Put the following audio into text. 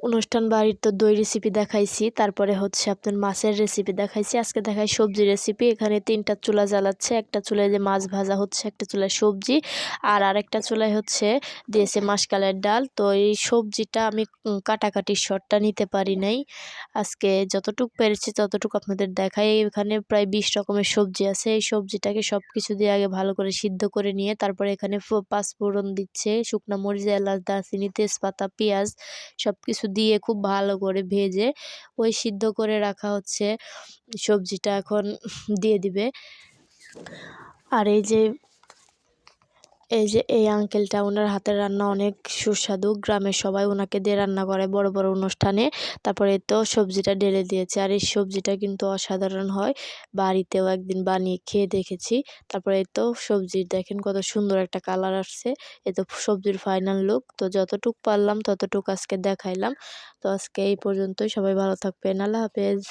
অনুষ্ঠান বাড়ির তো দই রেসিপি দেখাইছি, তারপরে হচ্ছে আপনার মাছের রেসিপি দেখাইছি। আজকে দেখাই সবজি রেসিপি। এখানে ৩টা চুলা জ্বালাচ্ছে, একটা চুলায় যে মাছ ভাজা হচ্ছে, একটা চুলায় সবজি, আর আরেকটা চুলায় হচ্ছে দিয়েছে মাসকালের ডাল। তো এই সবজিটা আমি কাটাকাটির শটটা নিতে পারি নাই। আজকে যতটুকু পেরেছি ততটুকু আপনাদের দেখাই। এখানে প্রায় ২০ রকমের সবজি আছে। এই সবজিটাকে সব কিছু দিয়ে আগে ভালো করে সিদ্ধ করে নিয়ে তারপরে এখানে পাঁচফোড়ন দিচ্ছে, শুকনা মরিচ, এলাচ, দারচিনি, তেজপাতা, পেঁয়াজ সবকিছু দিয়ে খুব ভালো করে ভেজে ওই সিদ্ধ করে রাখা হচ্ছে সবজিটা এখন দিয়ে দিবে। আর এই যে এই আঙ্কেলটা, ওনার হাতের রান্না অনেক সুস্বাদু। গ্রামের সবাই ওনাকে দিয়ে রান্না করে বড় বড় অনুষ্ঠানে। তারপরে তো সবজিটা ঢেলে দিয়েছে। আর এই সবজিটা কিন্তু অসাধারণ হয়। বাড়িতেও একদিন বানিয়ে খেয়ে দেখেছি। তারপরে এই তো সবজি দেখেন কত সুন্দর একটা কালার আসছে। এই তো সবজির ফাইনাল লুক। তো যতটুক পারলাম ততটুক আজকে দেখাইলাম। তো আজকে এই পর্যন্তই। সবাই ভালো থাকবেন। আল্লাহ হাফেজ।